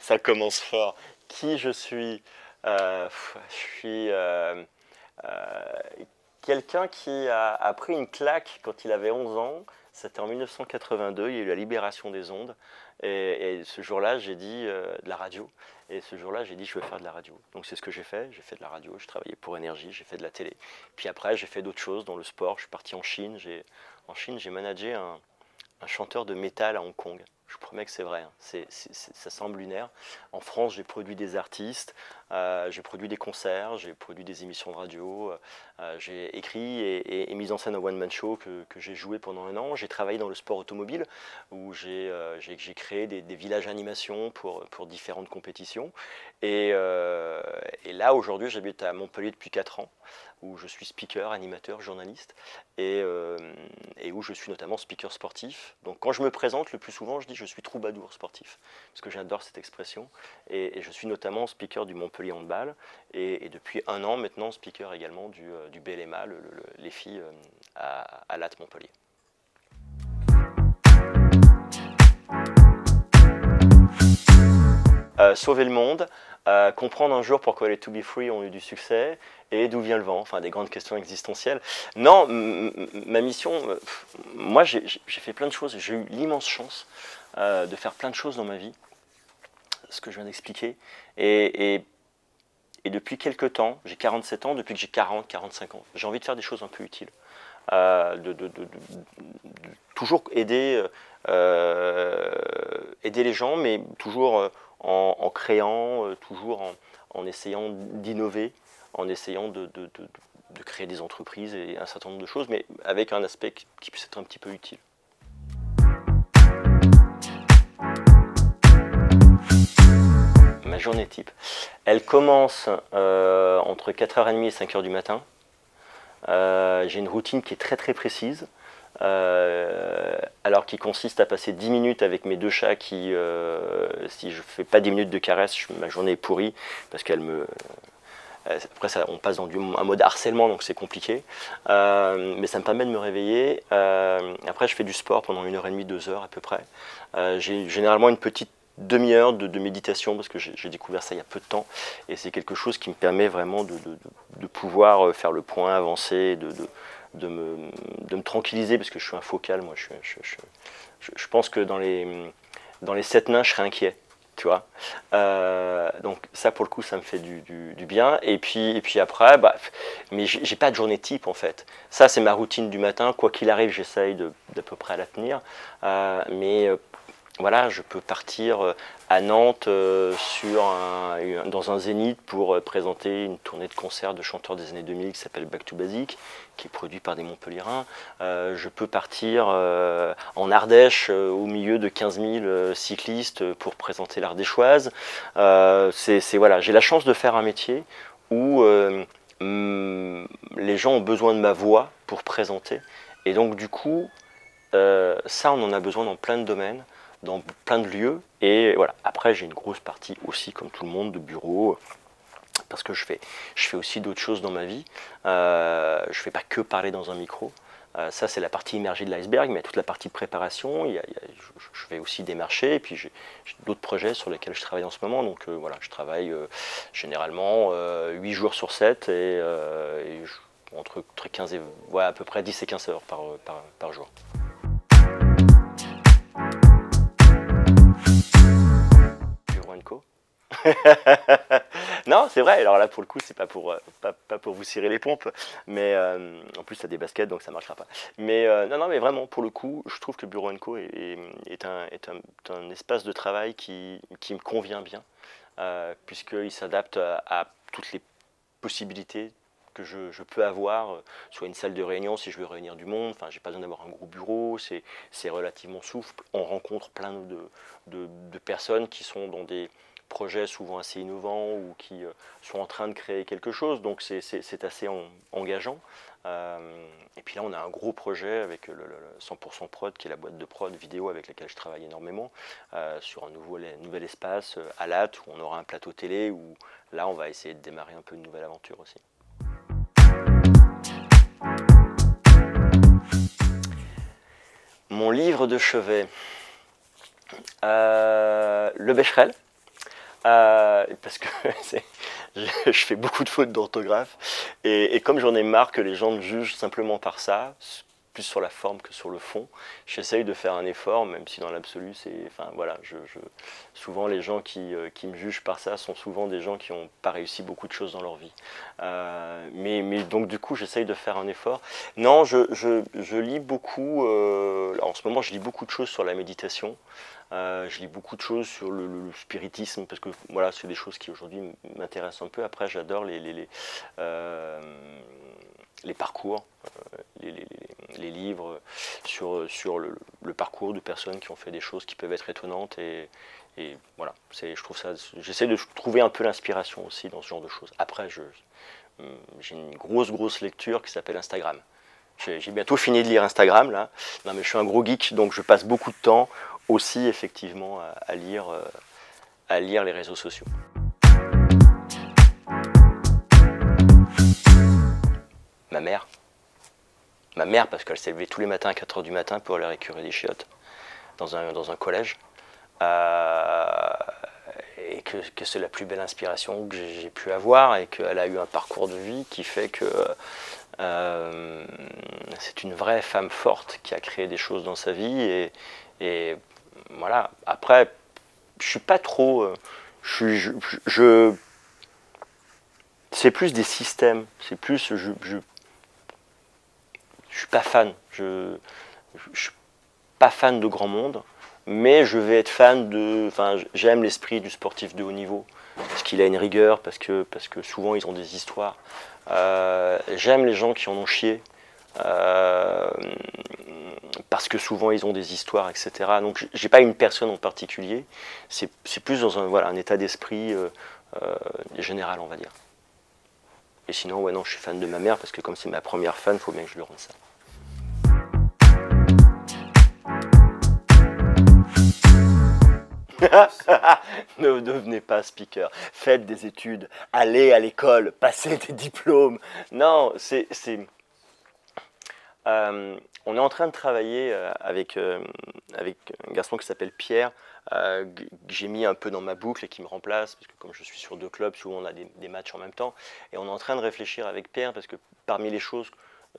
Ça commence fort. Qui je suis? Je suis quelqu'un qui a pris une claque quand il avait 11 ans. C'était en 1982, il y a eu la libération des ondes. Et ce jour-là, j'ai dit de la radio. Et ce jour-là, j'ai dit je veux faire de la radio. Donc c'est ce que j'ai fait de la radio, j'ai travaillé pour Énergie, j'ai fait de la télé. Puis après, j'ai fait d'autres choses dans le sport, je suis parti en Chine. En Chine, j'ai managé un chanteur de métal à Hong Kong. Je vous promets que c'est vrai, hein. Ça semble lunaire. En France, j'ai produit des artistes, j'ai produit des concerts, j'ai produit des émissions de radio, j'ai écrit et mis en scène un one-man show que j'ai joué pendant un an. J'ai travaillé dans le sport automobile où j'ai créé des villages animation pour différentes compétitions. Et là, aujourd'hui, j'habite à Montpellier depuis 4 ans, où je suis speaker, animateur, journaliste, et où je suis notamment speaker sportif. Donc quand je me présente, le plus souvent, je dis je suis troubadour sportif, parce que j'adore cette expression, et je suis notamment speaker du Montpellier Handball, et depuis un an maintenant, speaker également du BLMA, les filles à Latte Montpellier. Sauver le monde, comprendre un jour pourquoi les To Be Free ont eu du succès et d'où vient le vent, enfin des grandes questions existentielles. Non, ma mission, moi j'ai fait plein de choses, j'ai eu l'immense chance de faire plein de choses dans ma vie, ce que je viens d'expliquer, et depuis quelques temps, j'ai 47 ans, depuis que j'ai 40-45 ans, j'ai envie de faire des choses un peu utiles, de toujours aider les gens, mais toujours en créant, toujours en essayant d'innover, en essayant de créer des entreprises et un certain nombre de choses, mais avec un aspect qui puisse être un petit peu utile. Ma journée type, elle commence entre 4h30 et 5h du matin. J'ai une routine qui est très précise. Alors qui consiste à passer 10 minutes avec mes 2 chats qui, si je fais pas 10 minutes de caresse, ma journée est pourrie parce qu'elle me... Après ça, on passe dans un mode harcèlement, donc c'est compliqué, mais ça me permet de me réveiller. Après je fais du sport pendant 1h30, 2h à peu près. J'ai généralement une petite demi-heure de méditation parce que j'ai découvert ça il y a peu de temps et c'est quelque chose qui me permet vraiment de pouvoir faire le point, avancer, de me tranquilliser parce que je suis un focal, moi je pense que dans les 7 nains je serais inquiet, tu vois. Donc ça pour le coup ça me fait du bien et puis après mais j'ai pas de journée type en fait, ça c'est ma routine du matin, quoi qu'il arrive j'essaye d'à peu près à la tenir, mais voilà, je peux partir à Nantes dans un zénith pour présenter une tournée de concerts de chanteurs des années 2000 qui s'appelle Back to Basic, qui est produit par des Montpelliérains. Je peux partir en Ardèche au milieu de 15 000 cyclistes pour présenter l'Ardéchoise. Voilà, j'ai la chance de faire un métier où les gens ont besoin de ma voix pour présenter. Et donc du coup, ça on en a besoin dans plein de domaines, dans plein de lieux, et voilà. Après j'ai une grosse partie aussi comme tout le monde de bureau, parce que je fais aussi d'autres choses dans ma vie, je fais pas que parler dans un micro, ça c'est la partie immergée de l'iceberg, mais toute la partie de préparation, je vais aussi démarcher, et puis j'ai d'autres projets sur lesquels je travaille en ce moment, donc voilà, je travaille généralement 8 jours sur 7, entre 15 et ouais, à peu près 10 et 15 heures par jour. Non, c'est vrai, alors là pour le coup c'est pas pour vous cirer les pompes, mais en plus t'as des baskets donc ça marchera pas. Mais non mais vraiment pour le coup je trouve que Bureau & Co est un espace de travail qui me convient bien, puisqu'il s'adapte à toutes les possibilités que je peux avoir, soit une salle de réunion si je veux réunir du monde, enfin j'ai pas besoin d'avoir un gros bureau, c'est relativement souple, on rencontre plein de personnes qui sont dans des projets souvent assez innovants ou qui sont en train de créer quelque chose, donc c'est assez engageant. Et puis là on a un gros projet avec le 100% Prod qui est la boîte de prod vidéo avec laquelle je travaille énormément, sur un nouvel espace à Latte où on aura un plateau télé, où là on va essayer de démarrer un peu une nouvelle aventure aussi. Mon livre de chevet. Le Becherel. Parce que je fais beaucoup de fautes d'orthographe et comme j'en ai marre que les gens me jugent simplement par ça, plus sur la forme que sur le fond, j'essaye de faire un effort, même si dans l'absolu c'est, enfin voilà, souvent les gens qui me jugent par ça sont souvent des gens qui n'ont pas réussi beaucoup de choses dans leur vie. Mais donc du coup j'essaye de faire un effort. Non, je lis beaucoup, en ce moment je lis beaucoup de choses sur la méditation. Je lis beaucoup de choses sur le spiritisme parce que voilà, c'est des choses qui aujourd'hui m'intéressent un peu. Après, j'adore les parcours, les livres sur le parcours de personnes qui ont fait des choses qui peuvent être étonnantes et voilà, je trouve ça. J'essaie de trouver un peu l'inspiration aussi dans ce genre de choses. Après, j'ai une grosse lecture qui s'appelle Instagram. J'ai bientôt fini de lire Instagram là. Non mais je suis un gros geek donc je passe beaucoup de temps aussi effectivement à lire les réseaux sociaux. Ma mère. Ma mère parce qu'elle s'est levée tous les matins à 4 h du matin pour aller récurer des chiottes dans un collège. Et que c'est la plus belle inspiration que j'ai pu avoir et qu'elle a eu un parcours de vie qui fait que c'est une vraie femme forte qui a créé des choses dans sa vie et voilà. Après, je suis pas trop. C'est plus des systèmes. C'est plus. Je suis pas fan. Je suis pas fan de grand monde, mais je vais être fan de. Enfin, j'aime l'esprit du sportif de haut niveau parce qu'il a une rigueur, parce que souvent ils ont des histoires. J'aime les gens qui en ont chié. Parce que souvent ils ont des histoires, etc. Donc j'ai pas une personne en particulier, c'est plus dans un état d'esprit général, on va dire. Et sinon, ouais, non, je suis fan de ma mère parce que comme c'est ma première fan, il faut bien que je lui rende ça. Ne devenez pas speaker, faites des études, allez à l'école, passez des diplômes. Non, on est en train de travailler avec un garçon qui s'appelle Pierre, que j'ai mis un peu dans ma boucle et qui me remplace, parce que comme je suis sur 2 clubs, souvent on a des matchs en même temps. Et on est en train de réfléchir avec Pierre, parce que parmi les choses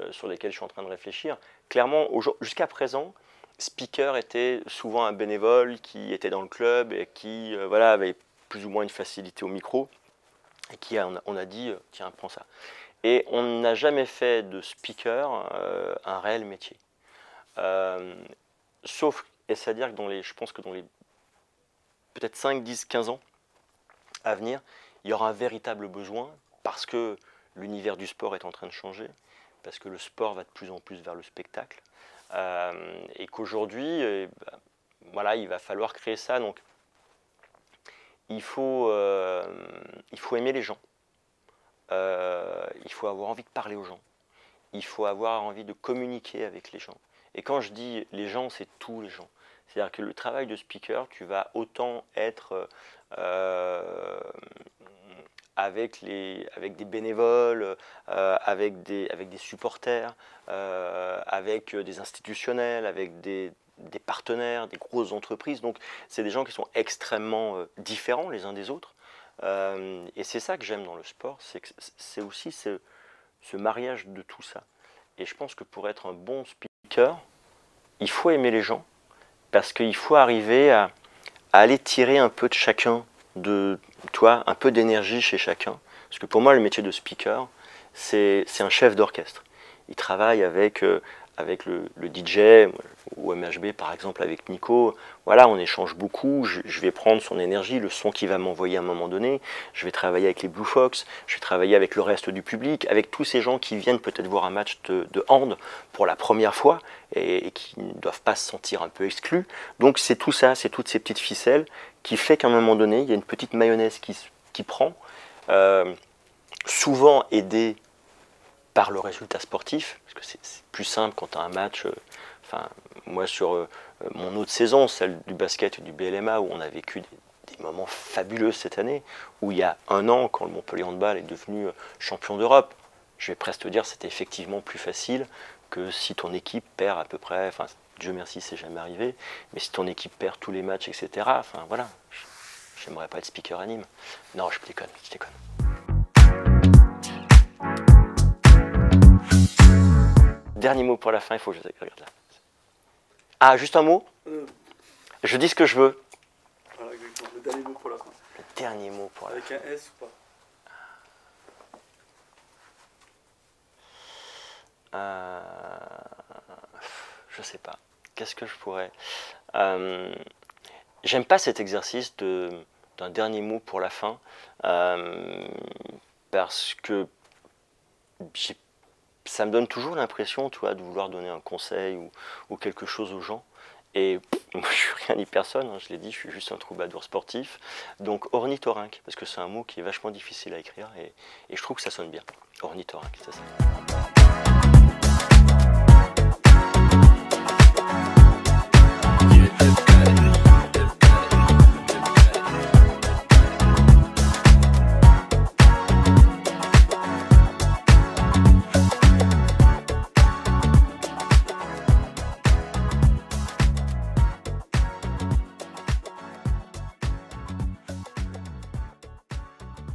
sur lesquelles je suis en train de réfléchir, clairement, jusqu'à présent, speaker était souvent un bénévole qui était dans le club et qui voilà, avait plus ou moins une facilité au micro, et qui on a dit, tiens, prends ça. Et on n'a jamais fait de speaker un réel métier. Sauf, et c'est-à-dire que je pense que dans les peut-être 5, 10, 15 ans à venir, il y aura un véritable besoin parce que l'univers du sport est en train de changer, parce que le sport va de plus en plus vers le spectacle, et qu'aujourd'hui, voilà, il va falloir créer ça. Donc, il faut aimer les gens. Il faut avoir envie de parler aux gens. Il faut avoir envie de communiquer avec les gens. Et quand je dis les gens, c'est tous les gens. C'est-à-dire que le travail de speaker, tu vas autant être avec des bénévoles, avec des supporters, avec des institutionnels, avec des partenaires, des grosses entreprises. Donc c'est des gens qui sont extrêmement différents les uns des autres. Et c'est ça que j'aime dans le sport, c'est aussi ce mariage de tout ça. Et je pense que pour être un bon speaker, il faut aimer les gens, parce qu'il faut arriver à aller tirer un peu de chacun, un peu d'énergie chez chacun. Parce que pour moi, le métier de speaker, c'est un chef d'orchestre. Il travaille avec le DJ, ou MHB par exemple avec Nico. Voilà, on échange beaucoup, je vais prendre son énergie, le son qu'il va m'envoyer à un moment donné, je vais travailler avec les Blue Fox, je vais travailler avec le reste du public, avec tous ces gens qui viennent peut-être voir un match de hand pour la première fois et qui ne doivent pas se sentir un peu exclus. Donc c'est tout ça, c'est toutes ces petites ficelles qui fait qu'à un moment donné, il y a une petite mayonnaise qui prend, souvent aidée par le résultat sportif, parce que c'est plus simple quand tu as un match. Moi, sur mon autre saison, celle du basket et du BLMA, où on a vécu des moments fabuleux cette année, où il y a un an, quand le Montpellier Handball est devenu champion d'Europe, je vais presque te dire c'était effectivement plus facile que si ton équipe perd à peu près, Dieu merci, c'est jamais arrivé. Mais si ton équipe perd tous les matchs, etc., enfin voilà, j'aimerais pas être speaker à Nîmes. Non, je déconne, je déconne. Dernier mot pour la fin, il faut que je regarde là. Ah, juste un mot. Je dis ce que je veux. Voilà, exactement. Le dernier mot pour la fin. Le dernier mot pour la fin. Avec un S ou pas? Je sais pas. Qu'est-ce que je pourrais... J'aime pas cet exercice d'un dernier mot pour la fin, parce que ça me donne toujours l'impression, tu vois, de vouloir donner un conseil ou quelque chose aux gens. Et moi, je suis rien ni personne, hein, je l'ai dit, je suis juste un troubadour sportif. Donc ornithorynque, parce que c'est un mot qui est vachement difficile à écrire et je trouve que ça sonne bien. Ornithorynque, c'est ça.